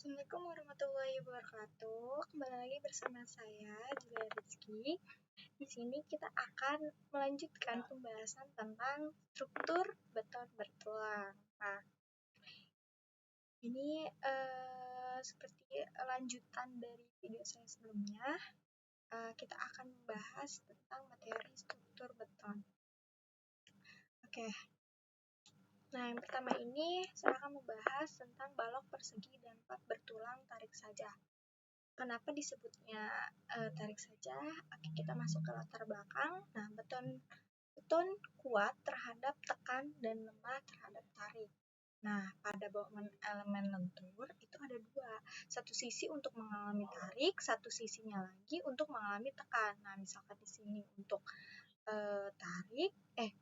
Assalamualaikum warahmatallahi wabarakatuh. Kembali lagi bersama saya, Julia Rizky. Di sini kita akan melanjutkan pembahasan tentang struktur beton bertulang. Nah, ini seperti lanjutan dari video saya sebelumnya. Kita akan membahas tentang materi struktur beton. Oke. Nah, yang pertama ini saya akan membahas tentang balok persegi dan plat bertulang tarik saja. Kenapa disebutnya tarik saja? Oke, kita masuk ke latar belakang. Nah, beton kuat terhadap tekan dan lemah terhadap tarik. Nah, pada elemen lentur itu ada dua. Satu sisi untuk mengalami tarik, satu sisinya lagi untuk mengalami tekan. Nah, misalkan di sini untuk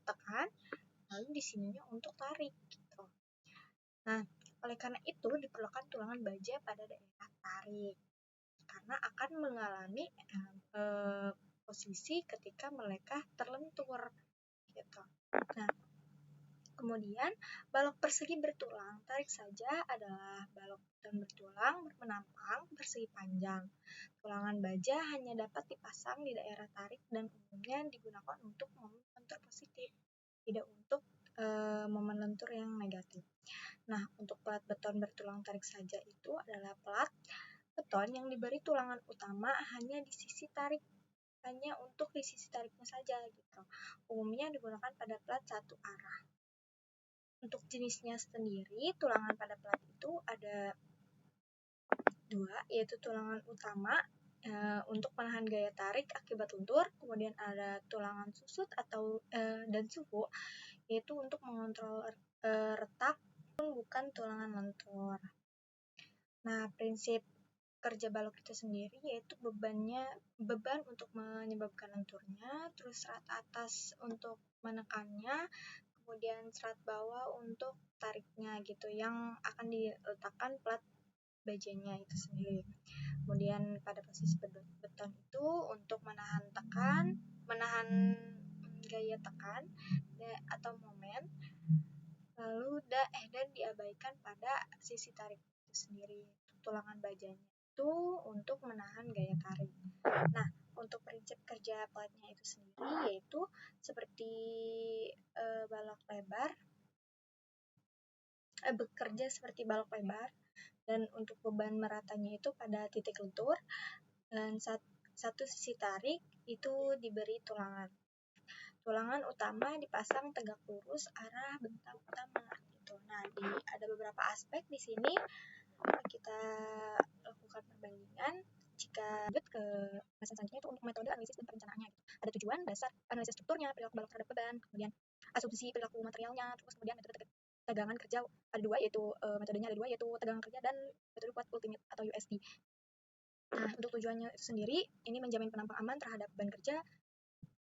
tekan, lalu di sininya untuk tarik gitu. Nah, oleh karena itu diperlukan tulangan baja pada daerah tarik karena akan mengalami posisi ketika mereka terlentur gitu. Nah, kemudian balok persegi bertulang tarik saja adalah balok beton bertulang menampang persegi panjang. Tulangan baja hanya dapat dipasang di daerah tarik dan umumnya digunakan untuk momen lentur positif, tidak untuk momen lentur yang negatif. Nah, untuk plat beton bertulang tarik saja itu adalah plat beton yang diberi tulangan utama hanya di sisi tarik, hanya untuk di sisi tariknya saja gitu. Umumnya digunakan pada plat satu arah. Untuk jenisnya sendiri, tulangan pada plat itu ada dua, yaitu tulangan utama untuk menahan gaya tarik akibat lentur, kemudian ada tulangan susut atau dan suhu, yaitu untuk mengontrol retak, bukan tulangan lentur. Nah, prinsip kerja balok itu sendiri yaitu beban untuk menyebabkan lenturnya, terus serat atas untuk menekannya, kemudian serat bawah untuk tariknya gitu yang akan diletakkan plat bajanya itu sendiri. Kemudian pada posisi beton itu untuk menahan gaya tekan atau momen, lalu dan diabaikan pada sisi tarik itu sendiri. Tulangan bajanya itu untuk menahan gaya tarik. Nah, untuk prinsip kerja platnya itu sendiri yaitu seperti balok lebar, bekerja seperti balok lebar, dan untuk beban meratanya itu pada titik lentur, dan satu sisi tarik itu diberi tulangan. Tulangan utama dipasang tegak lurus arah bentang utama gitu. Nah, ada beberapa aspek di sini kita lakukan perbandingan. Jika lanjut ke bahasan selanjutnya itu untuk metode analisis dan perencanaannya gitu. Ada tujuan, dasar, analisis strukturnya, perilaku balok terhadap beban, kemudian asumsi perilaku materialnya, terus kemudian metode tegangan kerja ada dua, yaitu metodenya ada dua, yaitu tegangan kerja dan metode kuat ultimate atau USD. Nah, untuk tujuannya itu sendiri ini menjamin penampang aman terhadap beban kerja,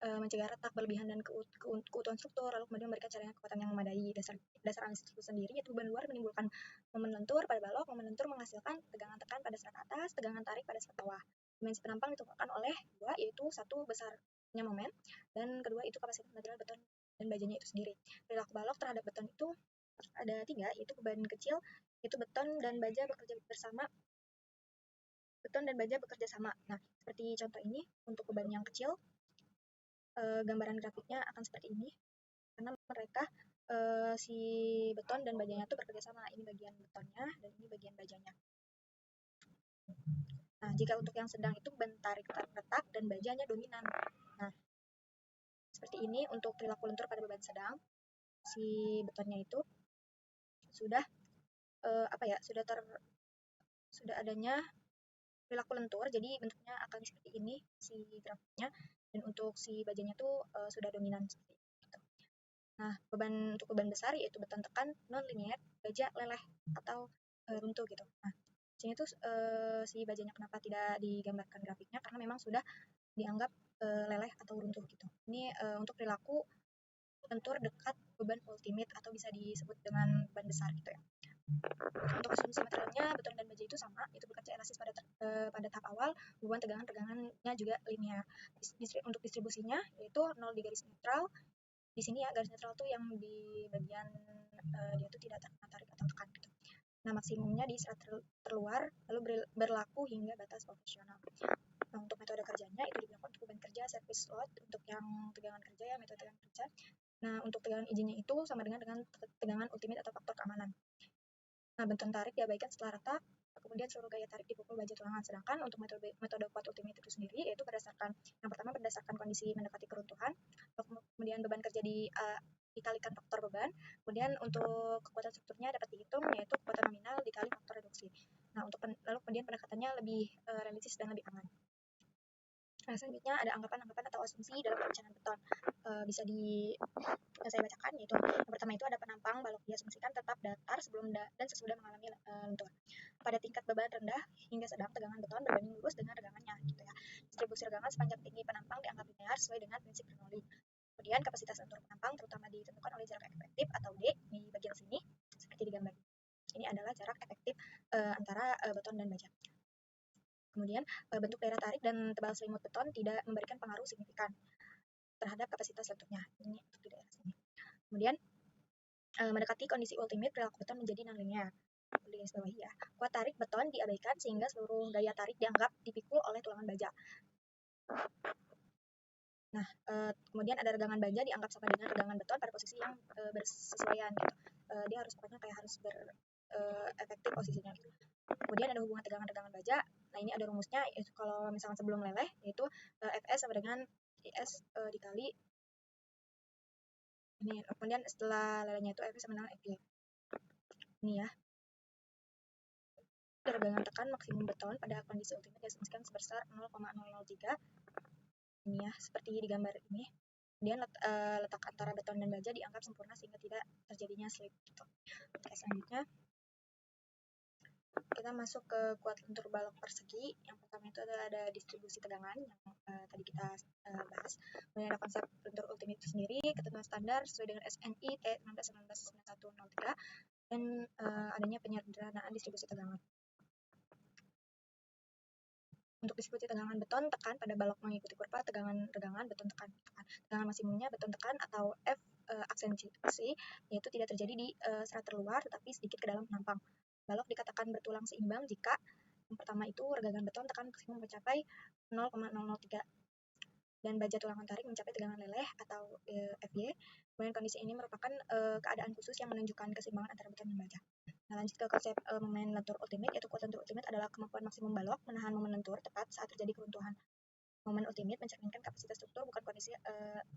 mencegah retak berlebihan dan keutuhan struktur, lalu kemudian memberikan caranya kekuatan yang memadai. Dasar analisis itu sendiri yaitu beban luar menimbulkan momen lentur pada balok, momen lentur menghasilkan tegangan tekan pada serat atas, tegangan tarik pada serat bawah. Dimensi penampang ditentukan oleh dua, yaitu satu besarnya momen, dan kedua itu kapasitas material beton dan bajanya itu sendiri. Perilaku balok terhadap beton itu ada tiga, yaitu beban kecil, yaitu beton dan baja bekerja sama. Nah, seperti contoh ini untuk beban yang kecil, gambaran grafiknya akan seperti ini, karena mereka si beton dan bajanya itu bekerja sama. Ini bagian betonnya dan ini bagian bajanya. Nah, jika untuk yang sedang itu beban tarik retak dan bajanya dominan. Nah, seperti ini untuk perilaku lentur pada beban sedang, si betonnya itu sudah sudah adanya perilaku lentur, jadi bentuknya akan seperti ini si grafiknya, dan untuk si bajanya itu sudah dominan seperti itu. Nah, untuk beban besar yaitu beton tekan non linear, baja leleh atau runtuh gitu. Nah, sini tuh si bajanya kenapa tidak digambarkan grafiknya, karena memang sudah dianggap leleh atau runtuh gitu. Ini untuk perilaku lentur dekat beban ultimate atau bisa disebut dengan beban besar gitu ya. Untuk asumsi materialnya, beton dan baja itu sama, itu bekerja elastis pada tahap awal, hubungan tegangannya juga linear. Untuk distribusinya yaitu 0 di garis netral. Di sini ya garis netral tuh yang di bagian dia tuh tidak terkena tarik atau tekan gitu. Nah, maksimumnya di serat terluar, lalu berlaku hingga batas operasional. Nah, untuk metode kerjanya itu digunakan untuk beban kerja, service load, untuk yang tegangan kerja ya, metode tegangan kerja. Nah, untuk tegangan izinnya itu sama dengan tegangan ultimate atau faktor keamanan. Nah, bentuk tarik diabaikan setelah retak, kemudian seluruh gaya tarik dipukul baja tulangan. Sedangkan untuk metode kuat ultimate itu sendiri, yaitu yang pertama berdasarkan kondisi mendekati keruntuhan, kemudian beban kerja dikalikan faktor beban, kemudian untuk kekuatan strukturnya dapat dihitung, yaitu kekuatan nominal dikali faktor reduksi. Nah, lalu kemudian pendekatannya lebih realistis dan lebih aman. Nah, selanjutnya ada anggapan-anggapan atau asumsi dalam perencanaan beton. Bisa saya bacakan, yaitu yang pertama itu ada penampang balok diasumsikan tetap datar sebelum dan sesudah mengalami lentur. Pada tingkat beban rendah hingga sedang, tegangan beton berbanding lurus dengan regangannya, gitu ya. Distribusi regangan sepanjang tinggi penampang dianggap linear sesuai dengan prinsip Bernoulli. Kemudian kapasitas lentur penampang terutama ditentukan oleh jarak efektif atau D di bagian sini seperti di gambar. Ini adalah jarak efektif antara beton dan baja. Kemudian bentuk daerah tarik dan tebal selimut beton tidak memberikan pengaruh signifikan terhadap kapasitas lenturnya. Ini untuk di daerah sini. Kemudian mendekati kondisi ultimate, perilaku beton menjadi non-linear. Di garis bawahi ya. Kuat tarik beton diabaikan sehingga seluruh daya tarik dianggap dipikul oleh tulangan baja. Nah, kemudian ada regangan baja dianggap sama dengan regangan beton pada posisi yang bersesuaian gitu. Dia harus pokoknya kayak harus efektif posisinya gitu. Kemudian ada hubungan tegangan baja. Nah, ini ada rumusnya, yaitu kalau misalkan sebelum leleh, yaitu Fs sama dengan IS dikali ini. Kemudian setelah lelehnya itu Fs sama dengan Fy. Ini ya. Regangan tekan maksimum beton pada kondisi ultimate diasumsikan sebesar 0,003. Ini ya, seperti di gambar ini. Kemudian letak antara beton dan baja dianggap sempurna sehingga tidak terjadinya slip gitu. Oke, selanjutnya kita masuk ke kuat lentur balok persegi. Yang pertama itu ada distribusi tegangan yang tadi kita bahas. Kemudian ada konsep lentur ultimate itu sendiri, ketentuan standar sesuai dengan SNI T16199103 dan adanya penyederhanaan distribusi tegangan. Untuk distribusi tegangan beton tekan pada balok mengikuti kurva tegangan beton tekan. Tegangan maksimumnya beton tekan atau F aksensi, yaitu tidak terjadi di serat terluar tetapi sedikit ke dalam penampang. Balok dikatakan bertulang seimbang jika yang pertama itu regangan beton tekan maksimum mencapai 0,003 dan baja tulangan tarik mencapai tegangan leleh atau Fy. Kemudian kondisi ini merupakan keadaan khusus yang menunjukkan keseimbangan antara beton dan baja. Nah, lanjut ke konsep momen lentur ultimate, yaitu kuat lentur ultimate adalah kemampuan maksimum balok menahan momen lentur tepat saat terjadi keruntuhan. Momen ultimate mencerminkan kapasitas struktur, bukan kondisi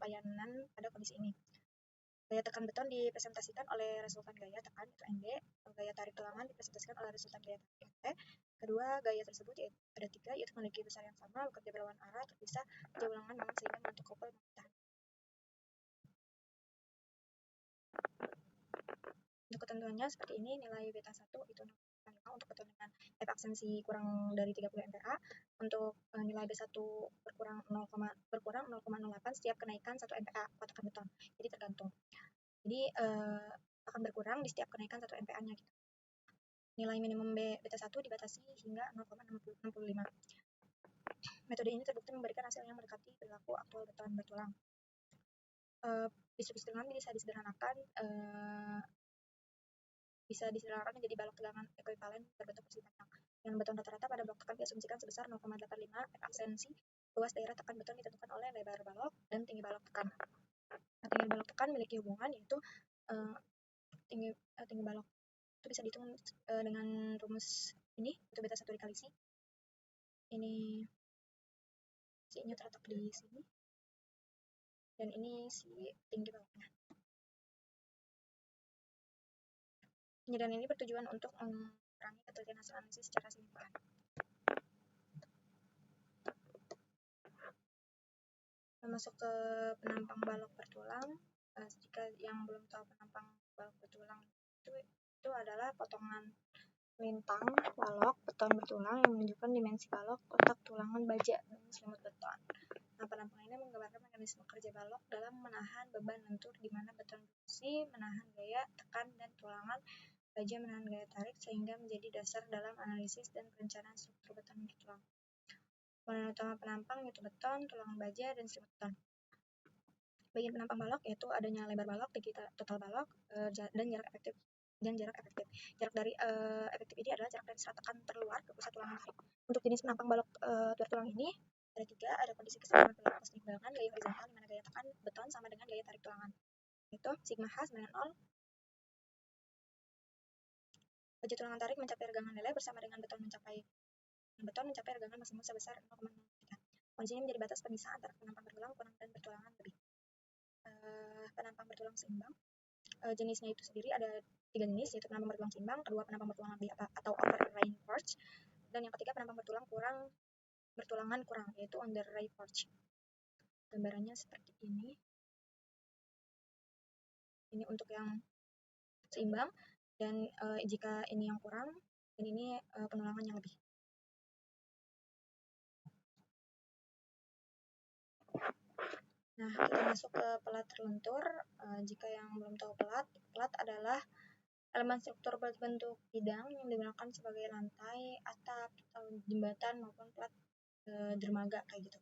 layanan pada kondisi ini. Gaya tekan beton dipresentasikan oleh resultan gaya tekan, itu ND. Gaya tarik tulangan dipresentasikan oleh resultan gaya tarik T. Kedua gaya tersebut yaitu ada tiga, yaitu memiliki besar yang sama, bekerja berlawan arah, terpisah jauh-ulangan momen sehingga membentuk couple mempertahankan. Untuk ketentuannya seperti ini, nilai beta 1 itu 0,5 untuk beton dengan F aksensi kurang dari 30 MPa. Untuk nilai B1 berkurang 0,08 setiap kenaikan 1 MPa kuat tekan beton. Jadi tergantung. Jadi akan berkurang di setiap kenaikan 1 MPa-nya gitu. Nilai minimum beta 1 dibatasi hingga 0,65. Metode ini terbukti memberikan hasil yang mendekati perilaku aktual beton bertulang. Distribusi tegangan bisa disederhanakan menjadi balok tegangan ekuivalen berbentuk persegi panjang. Dengan beton rata-rata pada blok tekan diasumsikan sebesar 0,85 F aksensi. Luas daerah tekan beton ditentukan oleh lebar balok dan tinggi balok tekan. Nah, tinggi balok tekan memiliki hubungan, yaitu tinggi balok itu bisa dihitung dengan rumus ini, itu beta 1 dikali C. Ini C-nya terletak di sini. Dan ini si tinggi baloknya. Penyediaan ini bertujuan untuk mengurangi ketelitian hasil analisis secara signifikan. Masuk ke penampang balok bertulang. Jika yang belum tahu penampang balok bertulang itu adalah potongan lintang balok beton bertulang yang menunjukkan dimensi balok, kotak tulangan baja, dan selimut beton. Nah, penampang ini menggambarkan mekanisme kerja balok dalam menahan beban lentur di mana beton besi menahan gaya tekan dan tulangan baja menahan gaya tarik sehingga menjadi dasar dalam analisis dan perencanaan struktur beton bertulang. Komponen utama penampang yaitu beton, tulangan baja, dan selimut beton. Bagian penampang balok yaitu adanya lebar balok, tinggi total balok, dan jarak efektif dan jarak efektif. Jarak dari efektif ini adalah jarak dari serat tekan terluar ke pusat tulang tarik. Untuk jenis penampang balok tuar tulang ini ada 3, ada kondisi keseimbangan perilaku keseimbangan, gaya horizontal di mana gaya tekan beton sama dengan gaya tarik tulangan. Itu sigma H sama dengan 0. Laju tulangan tarik mencapai regangan lele bersama dengan beton mencapai regangan maksimum sebesar 0,03. Kunci ini menjadi batas pemisah antara penampang bertulang dan bertulangan lebih. Penampang bertulang seimbang. Jenisnya itu sendiri ada 3 jenis, yaitu penampang bertulang seimbang, kedua penampang bertulang lebih atau over-ray porch, dan yang ketiga penampang bertulangan kurang, yaitu under-ray porch. Gambarannya seperti ini. Ini untuk yang seimbang, dan jika ini yang kurang, dan ini penulangan yang lebih. Nah, kita masuk ke pelat terlentur. Jika yang belum tahu pelat adalah elemen struktur berbentuk bidang yang digunakan sebagai lantai, atap, atau jembatan maupun pelat dermaga kayak gitu.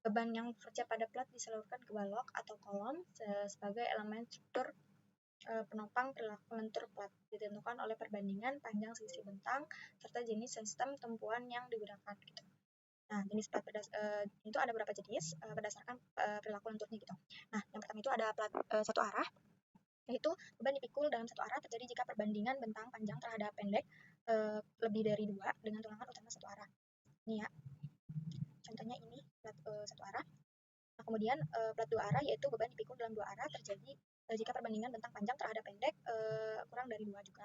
Beban yang bekerja pada pelat disalurkan ke balok atau kolom sebagai elemen struktur penopang perilaku lentur pelat, ditentukan oleh perbandingan panjang sisi bentang serta jenis sistem tumpuan yang digunakan gitu. Nah, jenis plat itu ada beberapa jenis berdasarkan perilaku lenturnya gitu. Nah, yang pertama itu ada plat satu arah, yaitu beban dipikul dalam satu arah terjadi jika perbandingan bentang panjang terhadap pendek lebih dari 2 dengan tulangan utama satu arah. Ini ya, contohnya ini plat satu arah. Nah, kemudian plat dua arah yaitu beban dipikul dalam dua arah terjadi jika perbandingan bentang panjang terhadap pendek kurang dari 2 juga.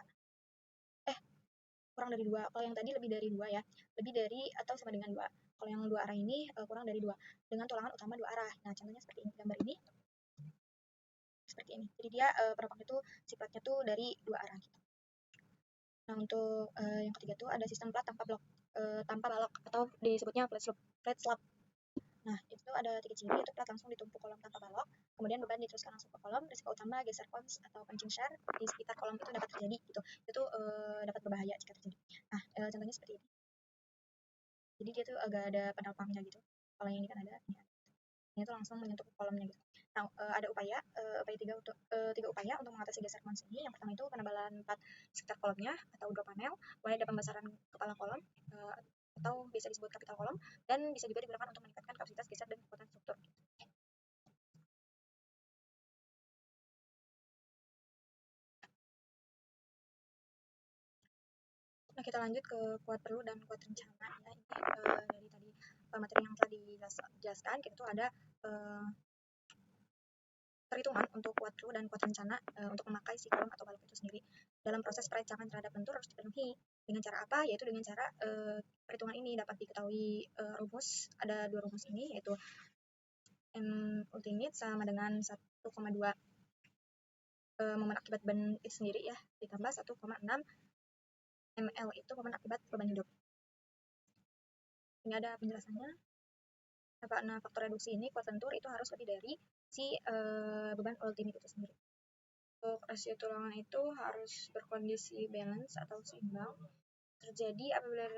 Kurang dari 2. Kalau yang tadi lebih dari 2 ya. Lebih dari atau sama dengan 2. Kalau yang dua arah ini kurang dari 2 dengan tulangan utama dua arah. Nah, contohnya seperti ini, gambar ini. Seperti ini. Jadi dia penopang itu sifatnya tuh dari dua arah gitu. Nah, untuk yang ketiga tuh ada sistem plat tanpa balok atau disebutnya flat slab. Nah, itu ada 3 ciri, yaitu plat langsung ditumpuk kolom tanpa balok, kemudian beban diteruskan langsung ke kolom, risiko utama geser cons atau punching share di sekitar kolom itu dapat terjadi gitu. Itu dapat berbahaya jika terjadi. Nah, contohnya seperti ini. Jadi dia tuh agak ada penopangnya gitu. Kalau yang ini kan ada, ini tuh langsung menyentuh kolomnya gitu. Nah, ada upaya tiga upaya untuk mengatasi geser cons ini. Yang pertama itu penebalan plat sekitar kolomnya atau 2 panel, mulai dari pembesaran kepala kolom atau bisa disebut kapital kolom, dan bisa juga digunakan untuk meningkatkan kapasitas geser dan kekuatan struktur. Nah, kita lanjut ke kuat perlu dan kuat rencana ya. Ini dari tadi materi yang telah dijelaskan, kita tuh ada perhitungan untuk kuat perlu dan kuat rencana untuk memakai si kolom atau balok itu sendiri. Dalam proses perancangan terhadap lentur harus dipenuhi dengan cara apa? Yaitu dengan cara perhitungan ini dapat diketahui rumus. Ada 2 rumus ini, yaitu M ultimate sama dengan 1,2 momen akibat beban itu sendiri ya, ditambah 1,6 ml itu momen akibat beban hidup. Ini ada penjelasannya. Nah, faktor reduksi ini kuat lentur itu harus lebih dari si beban ultimate itu sendiri. Untuk rasio tulangan itu harus berkondisi balance atau seimbang terjadi apabila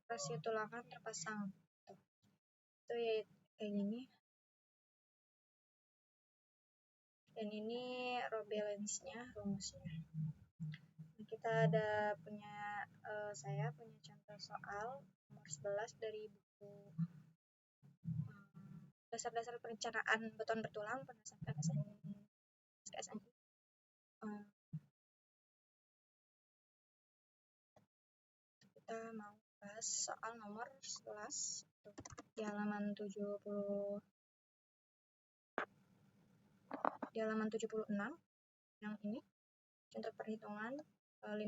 rasio tulangan terpasang. Itu ya kayak gini. Dan ini row balance-nya, rumusnya. Nah, kita ada saya punya contoh soal nomor 11 dari buku dasar-dasar perencanaan beton bertulang berdasarkan SNI. Kita mau bahas soal nomor 11 di halaman 76 yang ini, contoh perhitungan 5.1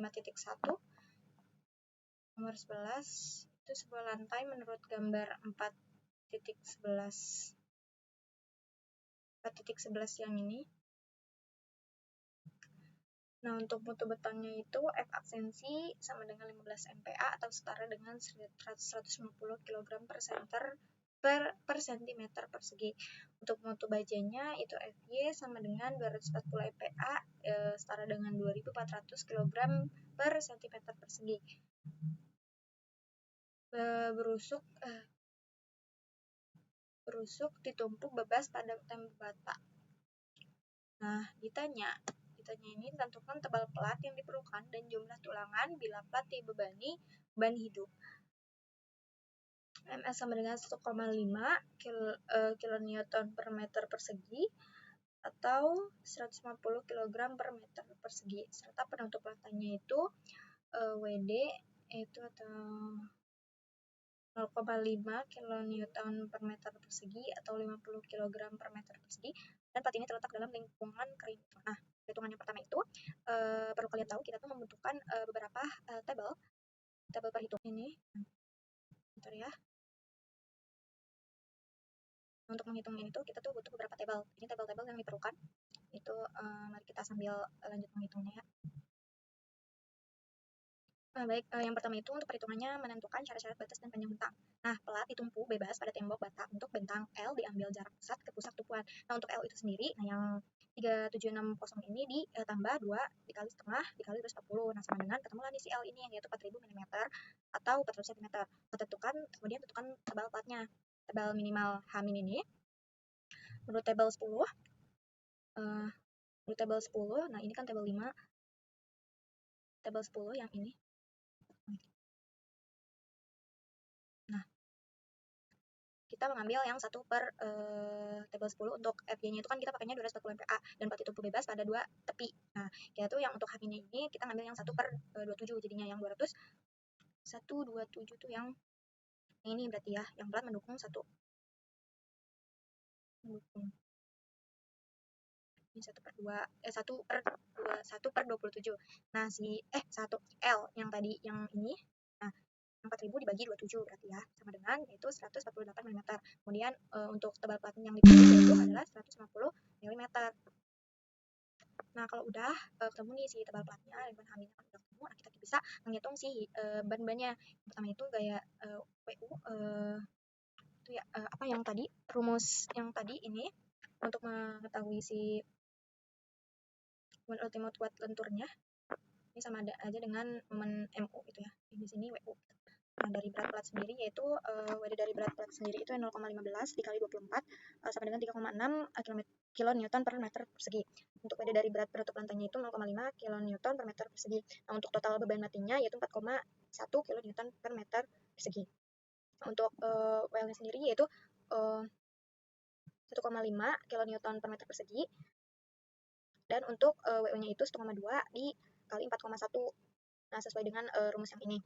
nomor 11 itu sebuah lantai menurut gambar 4.11 yang ini. Nah, untuk mutu betonnya itu F aksensi sama dengan 15 MPa atau setara dengan 150 kg per cm persegi. Untuk mutu bajanya itu Fy sama dengan 240 MPa setara dengan 2400 kg per cm persegi. Berusuk ditumpuk bebas pada tembok bata. Nah, ditanya selanjutnya ini tentukan tebal plat yang diperlukan dan jumlah tulangan bila plat dibebani beban hidup. MS sama dengan 1,5 kilonewton per meter persegi atau 150 kg per meter persegi, serta penutup latanya itu WD itu atau 0,5 kilonewton per meter persegi atau 50 kg per meter persegi, dan plat ini terletak dalam lingkungan kering. Nah, perhitungan yang pertama itu perlu kalian tahu, kita tuh membutuhkan beberapa tabel perhitungan ini. Bentar ya. Untuk menghitung ini tuh kita tuh butuh beberapa tabel. Ini tabel-tabel yang diperlukan. Itu mari kita sambil lanjut menghitungnya ya. Baik, yang pertama itu untuk perhitungannya menentukan syarat-syarat batas dan panjang bentang. Nah, plat ditumpu bebas pada tembok bata. Untuk bentang L diambil jarak pusat ke pusat tumpuan. Nah, untuk L itu sendiri, nah yang 3760 ini ditambah 2 dikali setengah dikali 240. Nah, sama dengan ketemulah nih si L ini, yaitu 4000 mm atau 400 cm. Kemudian tentukan tebal platnya. Tebal minimal H min ini menurut tabel 10. Menurut tabel 10, nah ini kan tabel 5. Tabel 10 yang ini. Nah, kita mengambil yang 1 per tabel 10. Untuk FY-nya itu kan kita pakainya 240 MPa dan plat tumpu bebas pada 2 tepi. Nah, kita tuh yang untuk H-nya ini kita ngambil yang 1 per 27, jadinya yang 200. 127 tuh yang ini berarti ya, yang plat mendukung 1. Mendukung. Ini 1 per 2, 1 per 2, 1 per 27. Nah, 1 L yang tadi, yang ini, nah 4000 dibagi 27 berarti ya, sama dengan yaitu 148 mm. Kemudian untuk tebal plat yang dipilih yaitu adalah 150 mm. Nah, kalau udah ketemu nih si tebal platnya dan ban hamilnya kan udah ketemu, nah kita bisa menghitung si ban-bannya. Yang pertama itu gaya WU itu ya apa yang tadi, rumus yang tadi ini untuk mengetahui si momen ultimate watt lenturnya ini sama aja dengan momen MU gitu ya. Di sini WU. Nah, dari berat plat sendiri yaitu WD dari berat plat sendiri itu 0,15 dikali 24 sama dengan 3,6 kilonewton per meter persegi. Untuk WD dari berat penutup lantainya itu 0,5 kilonewton per meter persegi. Nah, untuk total beban matinya yaitu 4,1 kilonewton per meter persegi. Nah, untuk WL-nya sendiri yaitu 1,5 kilonewton per meter persegi. Dan untuk WU-nya itu 1,2 dikali 4,1. Nah, sesuai dengan rumus yang ini.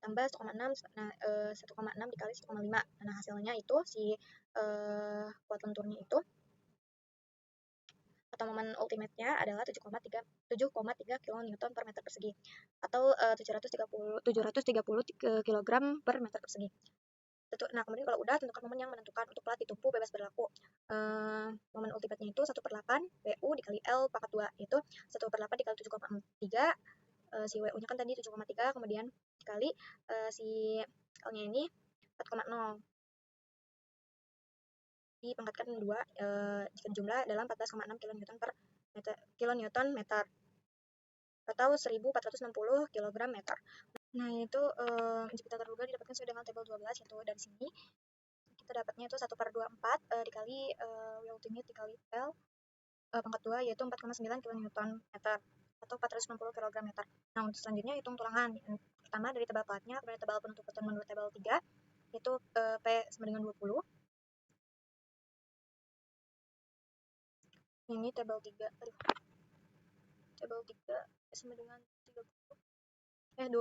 Tambah 1,6, nah 1,6 dikali 1,5. Nah, hasilnya itu si kuat lenturnya itu atau momen ultimate-nya adalah 7,3 kN per meter persegi atau 730 kg per meter persegi. Nah, kemudian kalau udah tentukan momen yang menentukan untuk plat ditumpu bebas berlaku. Momen ultimate-nya itu 1 per 8 WU dikali L pangkat 2, itu 1 per 8 dikali 7,3. Si WU-nya kan tadi 7,3, kemudian dikali si L-nya ini 4,0. Dipangkatkan 2 jika jumlah dalam 14,6 kilonewton meter atau 1460 kg meter. Nah, itu jika terduga didapatkan sesuai dengan tabel 12, yaitu dari sini kita dapatnya itu 1 per 24 dikali W ultimate dikali L pangkat 2 yaitu 4,9 kN meter atau 460 kg meter. Nah, untuk selanjutnya hitung tulangan. Pertama dari tebal platnya, kemudian tebal penutup beton menurut tabel 3 itu P sama dengan 20. Ini tabel 3. Tabel 3 sama dengan 20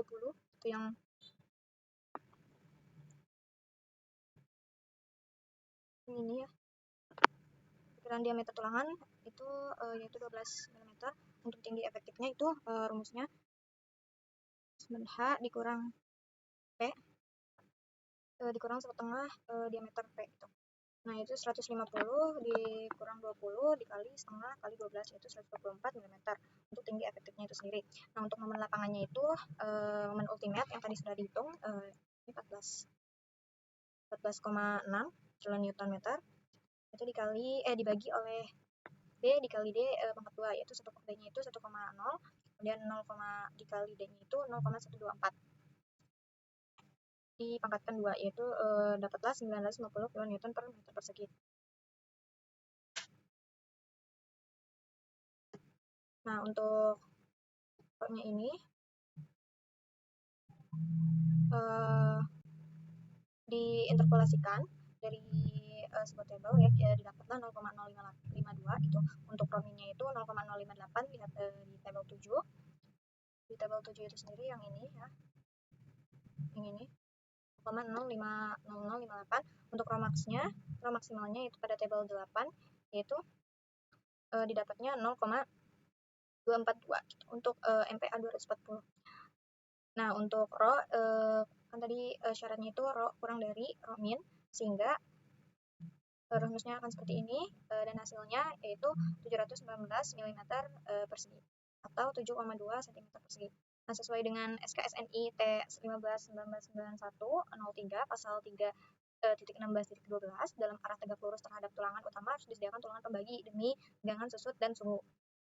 itu yang ini ya. Ukuran diameter tulangan itu yaitu 12 mm. Untuk tinggi efektifnya itu rumusnya H dikurang P dikurang setengah diameter P itu. Nah, itu 150 dikurang 20 dikali setengah kali 12 yaitu 124 mm untuk tinggi efektifnya itu sendiri. Nah, untuk momen lapangannya itu momen ultimate yang tadi sudah dihitung ini 14,6 kN meter itu dibagi oleh D dikali D pangkat 2 yaitu D-nya itu 1,0, kemudian 0, dikali D-nya itu 0,124 dipangkatkan 2 yaitu dapatlah 950 kN per meter persegi. Nah, untuk rho-nya ini diinterpolasikan dari sebuah tabel ya, didapatlah 0,0552 itu. Untuk rho-nya itu 0,058, lihat di tabel 7. Di tabel 7 itu sendiri yang ini ya, yang ini 0,0058. Untuk rho max-nya, rho maksimalnya itu pada tabel 8 yaitu didapatnya 0,242 gitu, untuk MPa 240. Nah, untuk rho kan tadi syaratnya itu rho kurang dari rho min, sehingga rumusnya akan seperti ini, dan hasilnya yaitu 719 mm persegi atau 7,2 cm persegi. Nah, sesuai dengan SKSNI T15-1991-03 pasal 3.16.12 dalam arah tegak lurus terhadap tulangan utama harus disediakan tulangan pembagi demi tegangan susut dan suhu.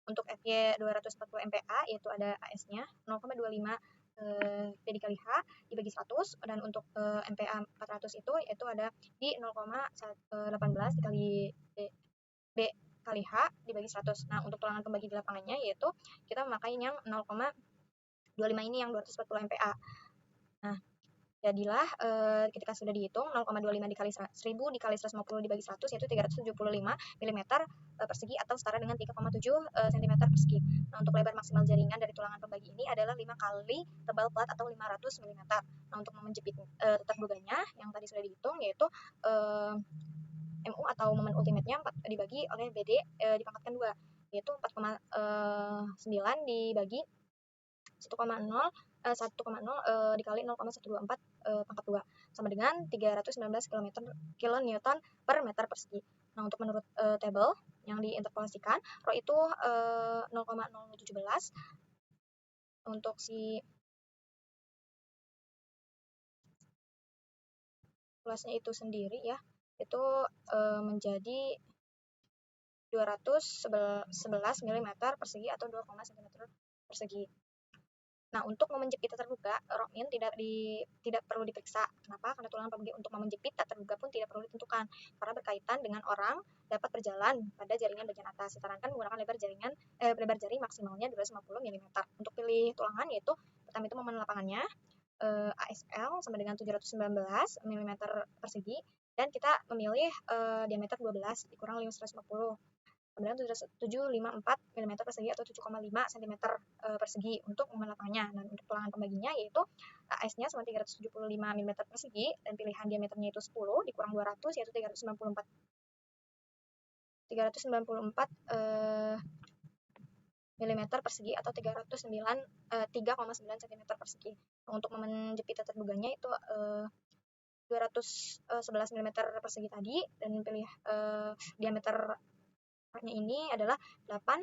Untuk FY 240 MPa yaitu ada AS-nya 0,25 P dikali H dibagi 100, dan untuk MPa 400 itu yaitu ada di 0,18 dikali B kali H dibagi 100. Nah, untuk tulangan pembagi di lapangannya yaitu kita memakai yang 0,25 ini yang 240 MPa. Nah, jadilah ketika sudah dihitung 0,25 dikali 1000 dikali 150 dibagi 100 yaitu 375 mm persegi atau setara dengan 3,7 cm persegi. Nah, untuk lebar maksimal jaringan dari tulangan pembagi ini adalah 5 kali tebal plat atau 500 mm. Nah, untuk menjepit terguganya yang tadi sudah dihitung yaitu MU atau momen ultimate-nya 4 dibagi oleh BD dipangkatkan 2 yaitu 4,9 dibagi 1,0 dikali 0,124 pangkat 2 sama dengan 319 kN per meter persegi. Nah, untuk menurut table yang diinterpolasikan, rho itu 0,0017. Untuk si kelasnya itu sendiri ya, itu menjadi 211 mm persegi atau 2, cm persegi. Nah, untuk momen jepit tak terduga, rho min tidak perlu diperiksa. Kenapa? Karena tulangan pembagi untuk momen jepit tak terduga pun tidak perlu ditentukan, karena berkaitan dengan orang dapat berjalan pada jaringan bagian atas. Disarankan menggunakan lebar jari maksimalnya 250 mm. Untuk pilih tulangan yaitu pertama itu momen lapangannya ASL sama dengan 719 mm persegi, dan kita memilih diameter 12 dikurang 550 kemudian 754 mm persegi atau 7,5 cm persegi untuk momen lapangannya. Dan untuk tulangan pembaginya yaitu AS-nya sama 375 mm persegi dan pilihan diameternya itu 10 dikurang 200 yaitu 394 mm persegi atau 3,9 cm persegi. Untuk momen jepit terduganya itu 211 mm persegi tadi, dan pilih diameter ini adalah 8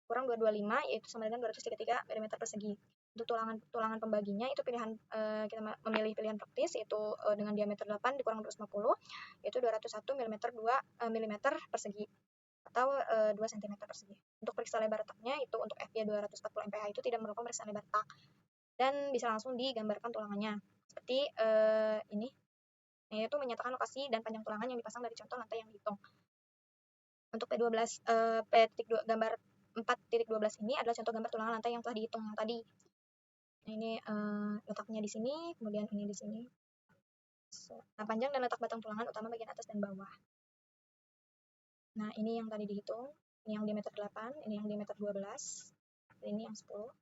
kurang 225 yaitu sama dengan 233 mm persegi. Untuk tulangan pembaginya itu pilihan kita memilih pilihan praktis yaitu dengan diameter 8 dikurang 250 yaitu 201 mm 2 mm persegi atau 2 cm persegi. Untuk periksa lebar retaknya itu untuk FY 240 MPa itu tidak merupakan pemeriksaan lebar retak dan bisa langsung digambarkan tulangannya seperti ini, yaitu menyatakan lokasi dan panjang tulangan yang dipasang dari contoh lantai yang dihitung. Untuk P12 gambar 4.12 ini adalah contoh gambar tulangan lantai yang telah dihitung yang tadi. Nah, ini letaknya di sini, kemudian ini di sini. Nah, panjang dan letak batang tulangan utama bagian atas dan bawah. Nah, ini yang tadi dihitung, ini yang diameter 8, ini yang diameter 12, dan ini yang 10.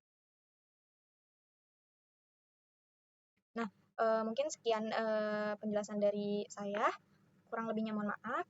Nah, mungkin sekian penjelasan dari saya. Kurang lebihnya mohon maaf.